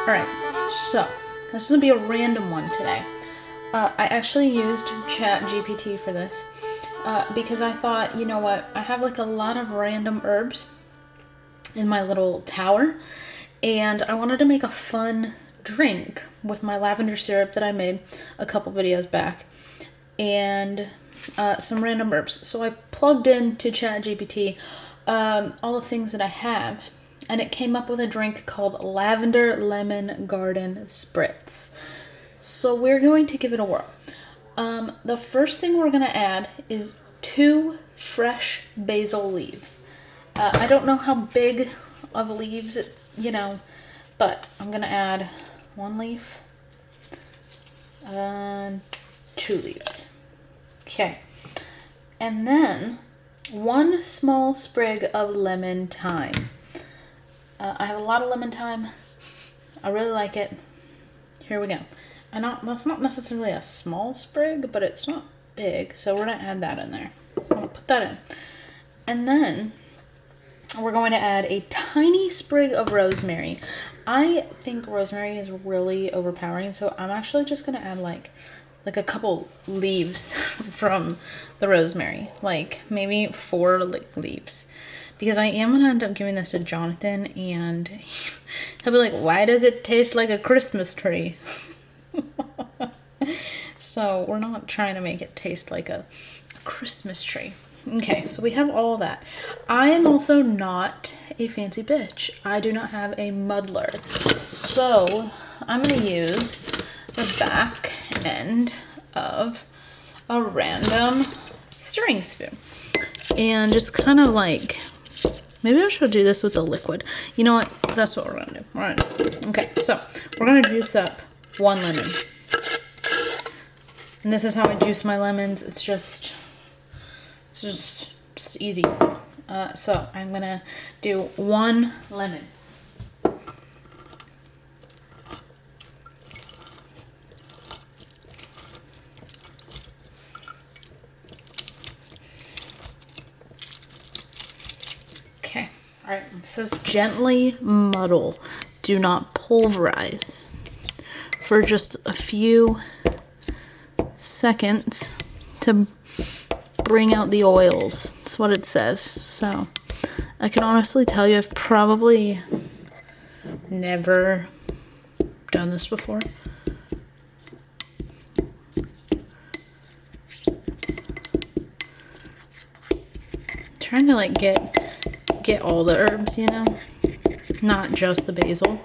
Alright, so this is gonna be a random one today. I actually used ChatGPT for this because I thought, you know what, I have like a lot of random herbs in my little tower, and I wanted to make a fun drink with my lavender syrup that I made a couple videos back, and some random herbs. So I plugged into ChatGPT all the things that I have, and it came up with a drink called Lavender Lemon Garden Spritz. So we're going to give it a whirl. The first thing we're going to add is 2 fresh basil leaves. I don't know how big of leaves, but I'm going to add 1 leaf and 2 leaves. Okay. And then 1 small sprig of lemon thyme. I have a lot of lemon thyme. I really like it. Here we go. That's not necessarily a small sprig, but it's not big, so we're going to add that in there. I'm going to put that in. And then we're going to add a tiny sprig of rosemary. I think rosemary is really overpowering, so I'm actually just going to add like a couple leaves from the rosemary, like maybe 4 leaves. Because I am going to end up giving this to Jonathan, and he'll be like, why does it taste like a Christmas tree? So we're not trying to make it taste like a Christmas tree. Okay, so we have all that. I am also not a fancy bitch. I do not have a muddler. So I'm going to use the back end of a random stirring spoon. And just kind of like... maybe I should do this with the liquid. You know what? That's what we're going to do. All right. Okay, so we're going to juice up 1 lemon. And this is how I juice my lemons. It's just easy. So I'm going to do 1 lemon. Okay. All right. It says gently muddle. Do not pulverize. For just a few seconds to bring out the oils. That's what it says. So I can honestly tell you I've probably never done this before. I'm trying to like get all the herbs, not just the basil.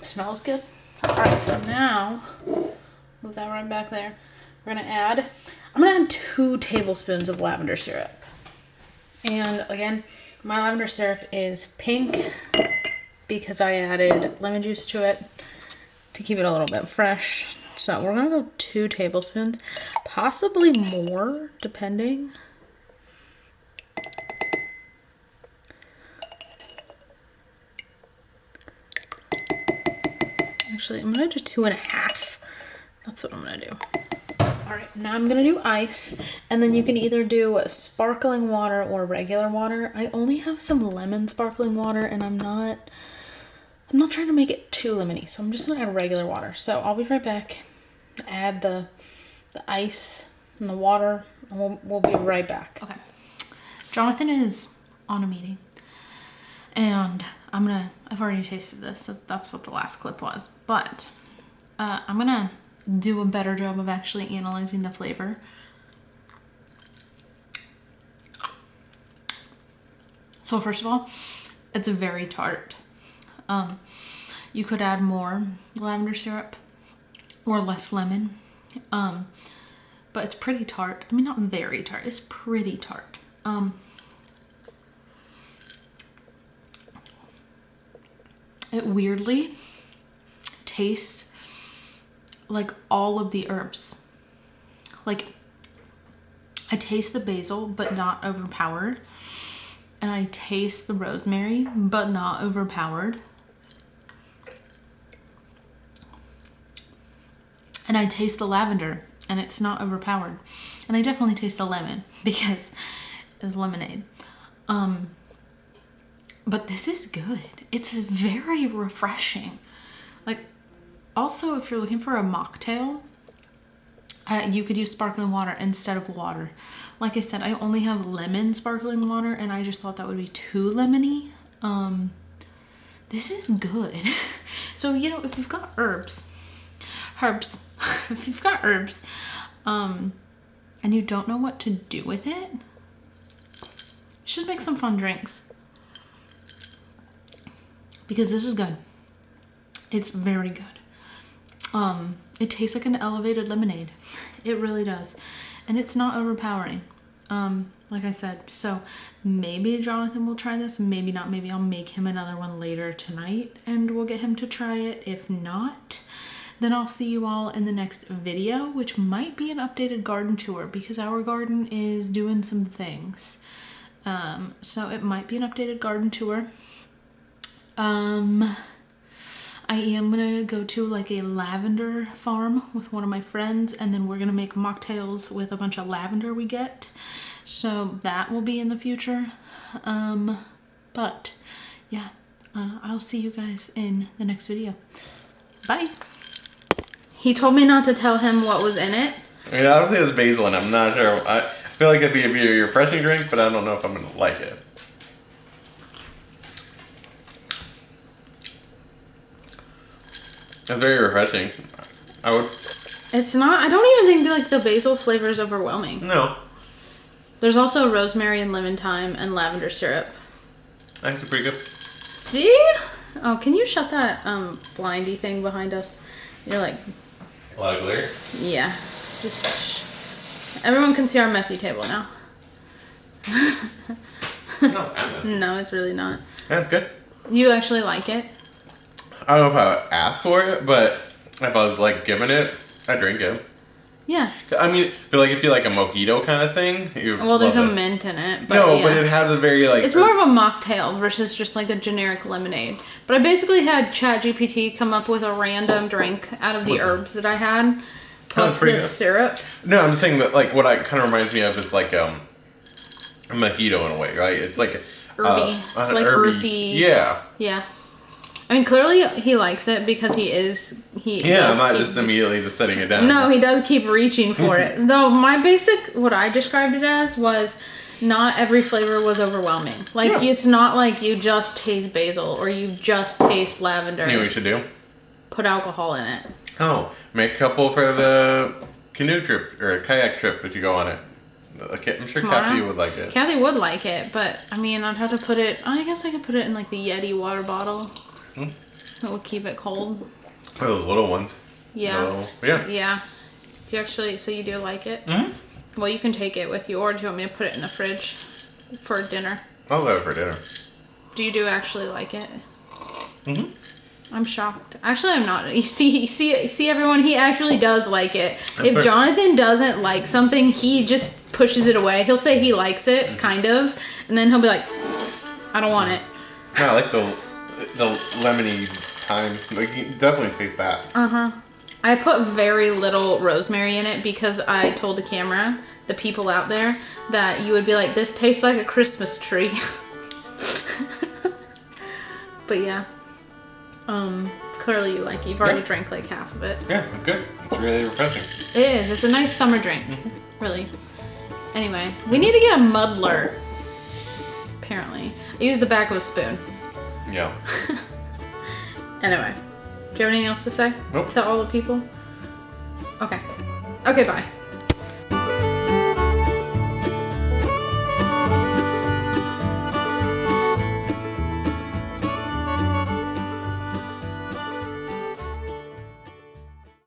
Smells good. Alright, now, move that right back there. I'm gonna add 2 tablespoons of lavender syrup. And again, my lavender syrup is pink because I added lemon juice to it to keep it a little bit fresh. So we're gonna go 2 tablespoons, possibly more, depending. Actually, I'm going to do 2.5. That's what I'm going to do. Alright, now I'm going to do ice. And then you can either do sparkling water or regular water. I only have some lemon sparkling water, and I'm not trying to make it too lemony. So I'm just going to add regular water. So I'll be right back. Add the ice and the water, and we'll be right back. Okay. Jonathan is on a meeting. And I've already tasted this. That's what the last clip was. But I'm going to do a better job of actually analyzing the flavor. So first of all, it's very tart. You could add more lavender syrup or less lemon. But it's pretty tart. I mean, not very tart. It's pretty tart. It weirdly tastes like all of the herbs. Like, I taste the basil, but not overpowered. And I taste the rosemary, but not overpowered. And I taste the lavender, and it's not overpowered. And I definitely taste the lemon because it's lemonade. But this is good. It's very refreshing. Like, also, if you're looking for a mocktail, you could use sparkling water instead of water. Like I said, I only have lemon sparkling water, and I just thought that would be too lemony. This is good. So, you know, if you've got herbs, if you've got herbs, and you don't know what to do with it, just make some fun drinks. Because this is good. It's very good. It tastes like an elevated lemonade. It really does. And it's not overpowering. Like I said, so maybe Jonathan will try this, maybe not. Maybe I'll make him another one later tonight and we'll get him to try it. If not, then I'll see you all in the next video, which might be an updated garden tour because our garden is doing some things. So it might be an updated garden tour. I am gonna go to like a lavender farm with one of my friends, and then we're gonna make mocktails with a bunch of lavender we get. So that will be in the future. But yeah, I'll see you guys in the next video. Bye. He told me not to tell him what was in it. I mean, obviously it's basil, and I'm not sure. I feel like it'd be a very refreshing drink, but I don't know if I'm gonna like it. It's very refreshing. I would. It's not. I don't even think like the basil flavor is overwhelming. No. There's also rosemary and lemon thyme and lavender syrup. Actually, pretty good. See? Oh, can you shut that blindy thing behind us? You're like. A lot of glare. Yeah. Just. Everyone can see our messy table now. No, I'm not. No, it's really not. That's good. You actually like it? I don't know if I would ask for it, but if I was like given it, I'd drink it. Yeah. I mean, I feel like if you like a mojito kind of thing, you well, there's no this. mint in it. But no, yeah. but it has a very like. It's more of a mocktail versus just like a generic lemonade. But I basically had ChatGPT come up with a random drink out of the herbs that I had, plus this syrup. No, I'm saying that like what it kind of reminds me of is like a mojito in a way, right? It's like herby. It's like earthy. Yeah. Yeah. I mean, clearly he likes it because he is. Yeah, I'm not just immediately just setting it down. No, he does keep reaching for it. Though my basic, what I described it as was, not every flavor was overwhelming. Like it's not like you just taste basil or you just taste lavender. You know what you should do? Put alcohol in it. Oh, make a couple for the canoe trip or a kayak trip if you go on it. I'm sure Tomorrow? Kathy would like it. Kathy would like it, but I mean, I'd have to put it. I guess I could put it in like the Yeti water bottle. That would keep it cold. Oh, those little ones. Yeah. No. Yeah. Yeah. Do you actually? So you do like it? Mm-hmm. Well, you can take it with you, or do you want me to put it in the fridge for dinner? I'll have it for dinner. Do you actually like it? Mm-hmm. I'm shocked. Actually, I'm not. You see, everyone. He actually does like it. If Jonathan doesn't like something, he just pushes it away. He'll say he likes it, kind of, and then he'll be like, "I don't want it." No, I like the lemony thyme. Like you definitely taste that. I put very little rosemary in it because I told the camera, the people out there, that you would be like, "This tastes like a Christmas tree." But yeah. Clearly you like it. You've already drank like half of it. Yeah, it's good. It's really refreshing. It is. It's a nice summer drink. Really. Anyway, we need to get a muddler. Apparently. I used the back of a spoon. Yeah. Anyway. Do you have anything else to say? Nope. To all the people? Okay. Okay, bye.